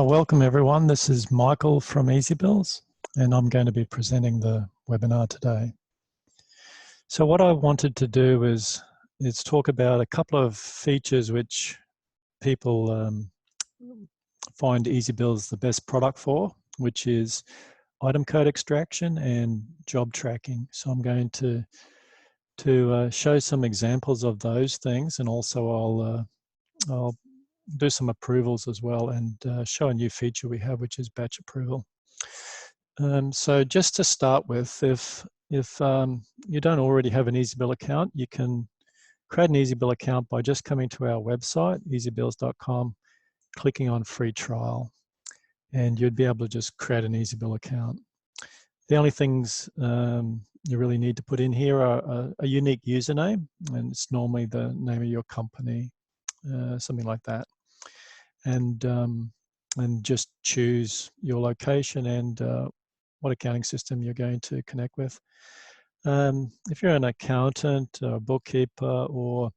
Welcome everyone. This is Michael from EzzyBills, and I'm going to be presenting the webinar today. So what I wanted to do is talk about a couple of features which people find EzzyBills the best product for, which is item code extraction and job tracking. So I'm going to show some examples of those things, and also I'll do some approvals as well, and show a new feature we have, which is batch approval. So just to start with, if you don't already have an EzzyBill account, you can create an EzzyBill account by just coming to our website, EzzyBills.com, clicking on free trial, and you'd be able to just create an EzzyBill account. The only things you really need to put in here are a unique username, and it's normally the name of your company, something like that. And just choose your location and what accounting system you're going to connect with. If you're an accountant, a bookkeeper, or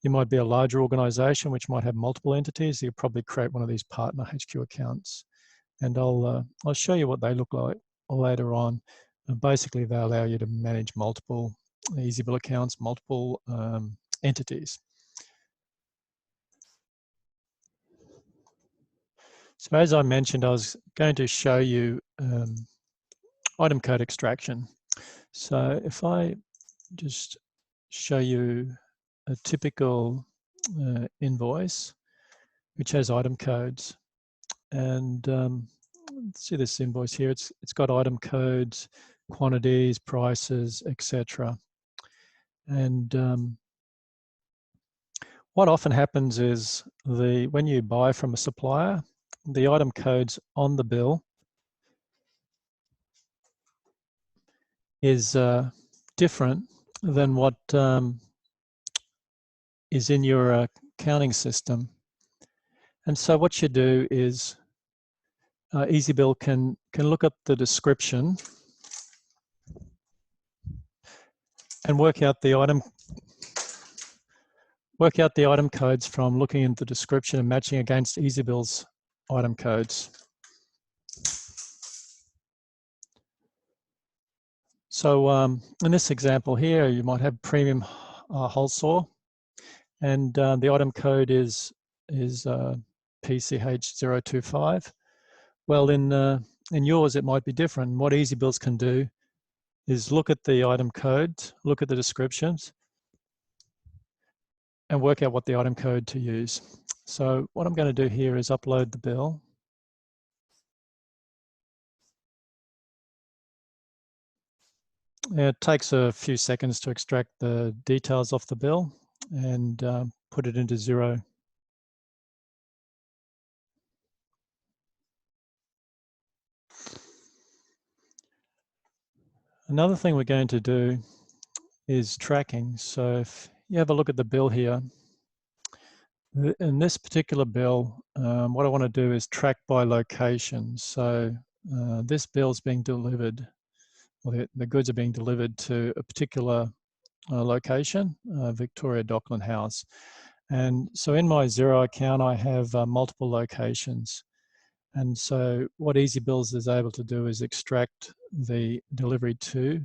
you might be a larger organization which might have multiple entities, you'll probably create one of these partner HQ accounts. And I'll show you what they look like later on. And basically, they allow you to manage multiple EzzyBill accounts, multiple entities. So as I mentioned, I was going to show you item code extraction. So if I just show you a typical invoice which has item codes, and see this invoice here, it's got item codes, quantities, prices, etc. And what often happens is when you buy from a supplier, the item codes on the bill is different than what is in your accounting system. And so what you do is EzzyBill can look at the description and work out the item codes from looking at the description and matching against EzzyBill's item codes. So in this example here, you might have premium wholesale, and the item code is PCH025. Well, in yours, it might be different. What EzzyBills can do is look at the item code, look at the descriptions, and work out what the item code to use. So what I'm going to do here is upload the bill. It takes a few seconds to extract the details off the bill and put it into Xero. Another thing we're going to do is tracking. So if you have a look at the bill here, in this particular bill, what I want to do is track by location. So this bill is being delivered, or the goods are being delivered to a particular location, Victoria Dockland House. And so in my Xero account, I have multiple locations. And so what EzzyBills is able to do is extract the delivery to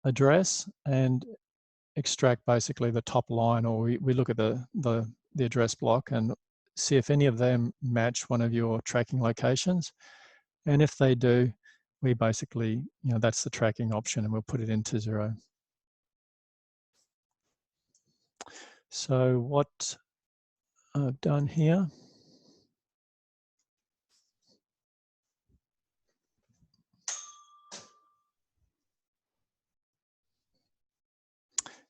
address and extract basically the top line, or we look at the address block and see if any of them match one of your tracking locations. And if they do, we basically, that's the tracking option, and we'll put it into Xero. So what I've done here,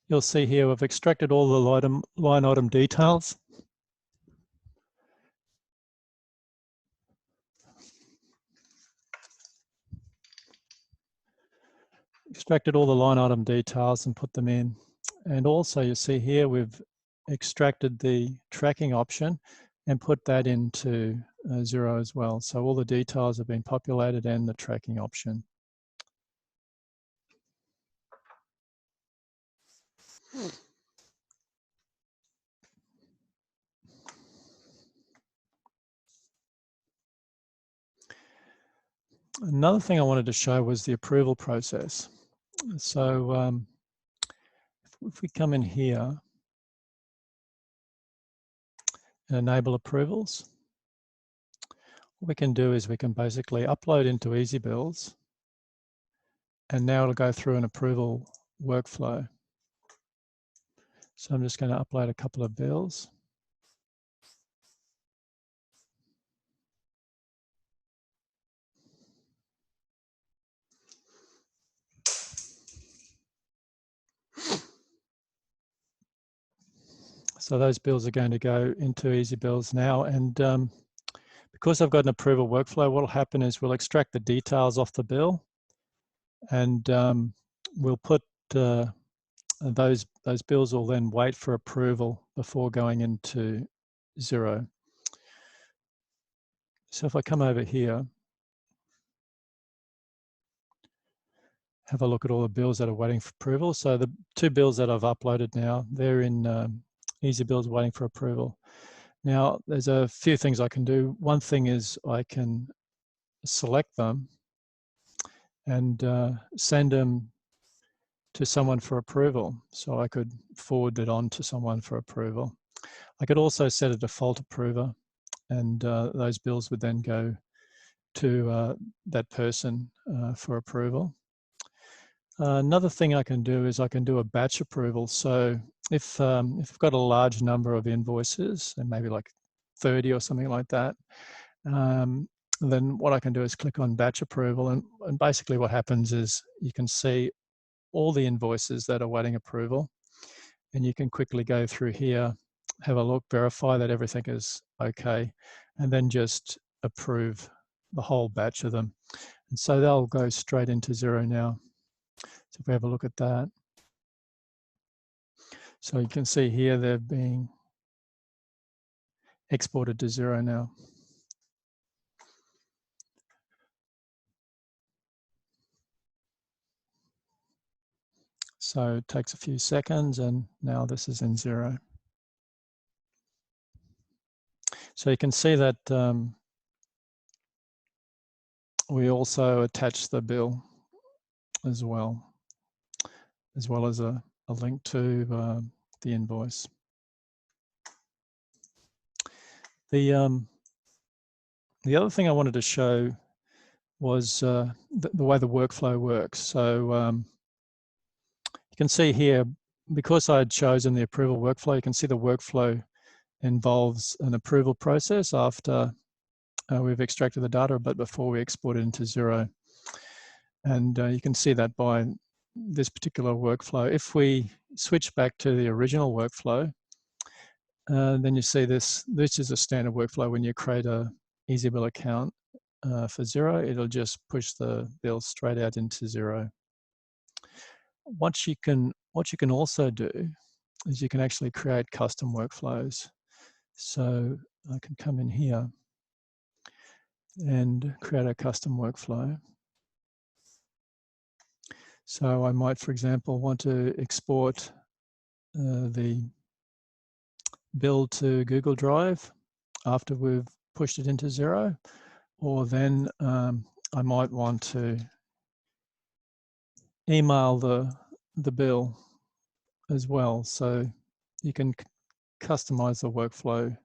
you'll see here we've extracted all the line item details. Extracted all the line item details and put them in. And also you see here we've extracted the tracking option and put that into Xero as well. So all the details have been populated and the tracking option. Another thing I wanted to show was the approval process. So if we come in here and enable approvals, what we can do is we can basically upload into EzzyBills, and now it'll go through an approval workflow. So I'm just going to upload a couple of bills. So those bills are going to go into EzzyBills now, and because I've got an approval workflow, what will happen is we'll extract the details off the bill, and we'll put those bills will then wait for approval before going into Xero. So if I come over here, have a look at all the bills that are waiting for approval. So the two bills that I've uploaded now, they're in EzzyBills waiting for approval. Now, there's a few things I can do. One thing is I can select them and send them to someone for approval. So I could forward it on to someone for approval. I could also set a default approver, and those bills would then go to that person for approval. Another thing I can do is I can do a batch approval. So if I've got a large number of invoices, and maybe like 30 or something like that, then what I can do is click on batch approval, and basically what happens is you can see all the invoices that are waiting approval, and you can quickly go through here, have a look, verify that everything is okay, and then just approve the whole batch of them. And so they'll go straight into Xero now. So if we have a look at that, so you can see here they're being exported to Xero now. So it takes a few seconds, and now this is in Xero. So you can see that we also attach the bill as well as a link to the invoice. The other thing I wanted to show was the way the workflow works. So you can see here, because I had chosen the approval workflow, you can see the workflow involves an approval process after we've extracted the data, but before we export it into Xero. And you can see that by this particular workflow. If we switch back to the original workflow, then you see this is a standard workflow. When you create a EzzyBill account for Xero, it'll just push the bill straight out into Xero. What you can also do is you can actually create custom workflows. So I can come in here and create a custom workflow. So I might, for example, want to export the bill to Google Drive after we've pushed it into Xero, or then I might want to email the bill as well. So you can customize the workflow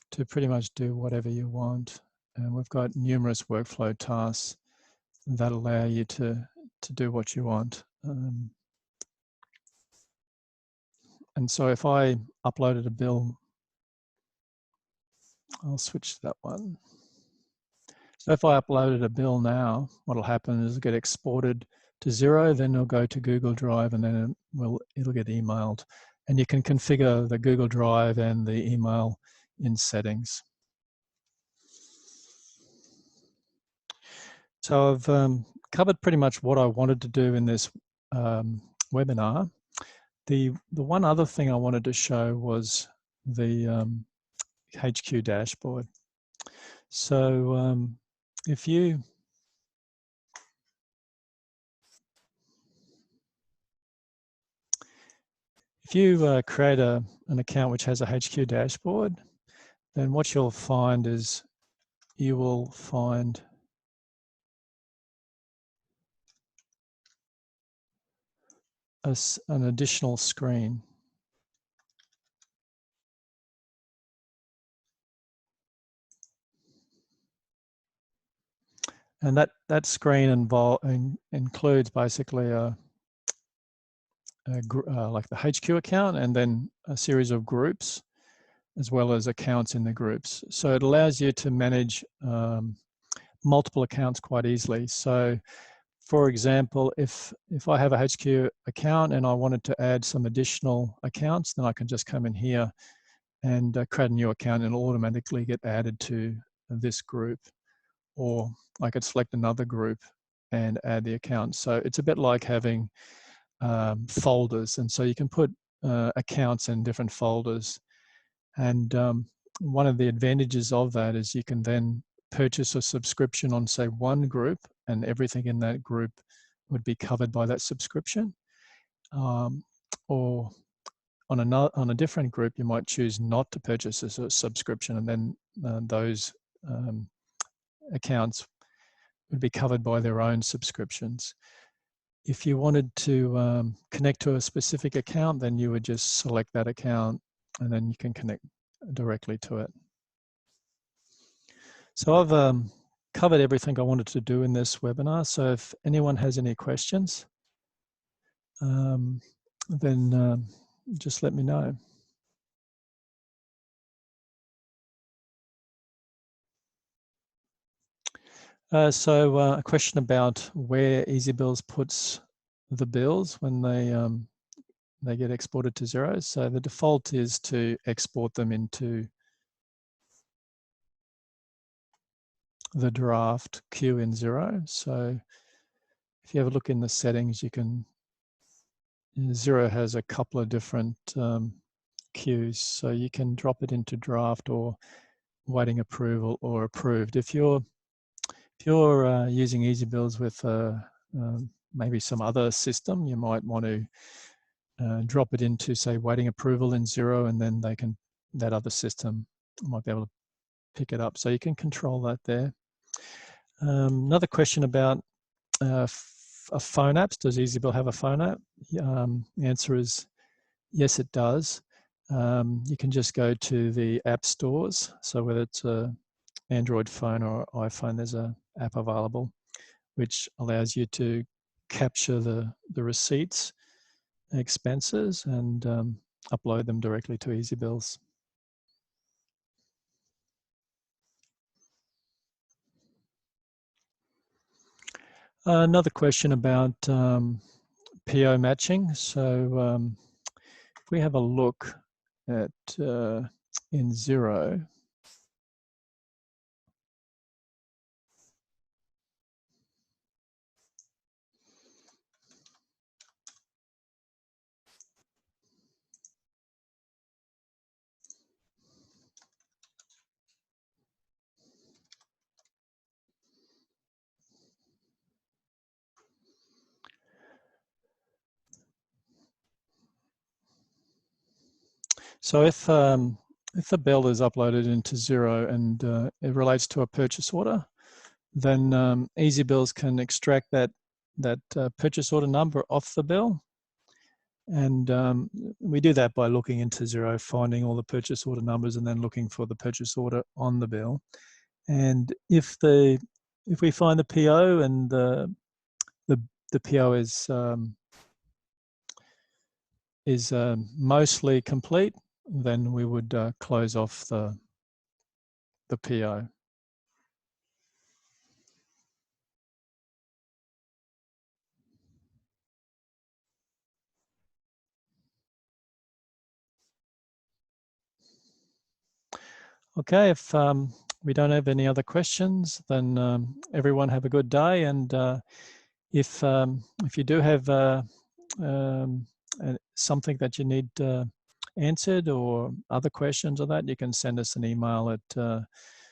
to pretty much do whatever you want. And we've got numerous workflow tasks that allow you to do what you want. And so if I uploaded a bill, I'll switch to that one. So if I uploaded a bill now, what'll happen is it'll get exported to Xero, then it'll go to Google Drive, and then it'll get emailed. And you can configure the Google Drive and the email in settings. So I've covered pretty much what I wanted to do in this webinar. The one other thing I wanted to show was the HQ dashboard. So if you create an account which has a HQ dashboard, then what you'll find is you will find an additional screen. And that screen includes basically like the HQ account and then a series of groups, as well as accounts in the groups. So it allows you to manage multiple accounts quite easily. So for example, if I have a HQ account and I wanted to add some additional accounts, then I can just come in here and create a new account and it'll automatically get added to this group. Or I could select another group and add the account. So it's a bit like having folders, and so you can put accounts in different folders. And one of the advantages of that is you can then purchase a subscription on, say, one group, and everything in that group would be covered by that subscription. Or on a different group, you might choose not to purchase a subscription, and then those accounts would be covered by their own subscriptions. If you wanted to connect to a specific account, then you would just select that account and then you can connect directly to it. So I've covered everything I wanted to do in this webinar. So if anyone has any questions, then just let me know. So a question about where EzzyBills puts the bills when they get exported to Xero. So the default is to export them into the draft queue in Xero. So if you have a look in the settings, Xero has a couple of different queues. So you can drop it into draft or waiting approval or approved. If you're using EzzyBills with maybe some other system, you might want to drop it into, say, waiting approval in Xero, and then that other system might be able to pick it up. So you can control that there. Another question about phone apps. Does EzzyBill have a phone app? The answer is yes, it does. You can just go to the app stores. So whether it's an Android phone or iPhone, there's an app available which allows you to capture the receipts, expenses, and upload them directly to EzzyBills. Another question about PO matching. So if we have a look at in Xero, so if the bill is uploaded into Xero and it relates to a purchase order, then EzzyBills can extract that purchase order number off the bill. And we do that by looking into Xero, finding all the purchase order numbers, and then looking for the purchase order on the bill. And if we find the PO and the PO is mostly complete, then we would close off the PO. Okay, if we don't have any other questions, then everyone have a good day. And if you do have something that you need answered or other questions or that, you can send us an email at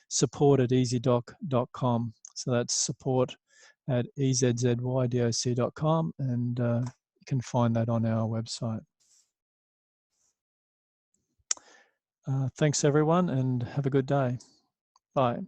support@ezzydoc.com. So that's support@ezzydoc.com, and you can find that on our website. Thanks everyone, and have a good day. Bye.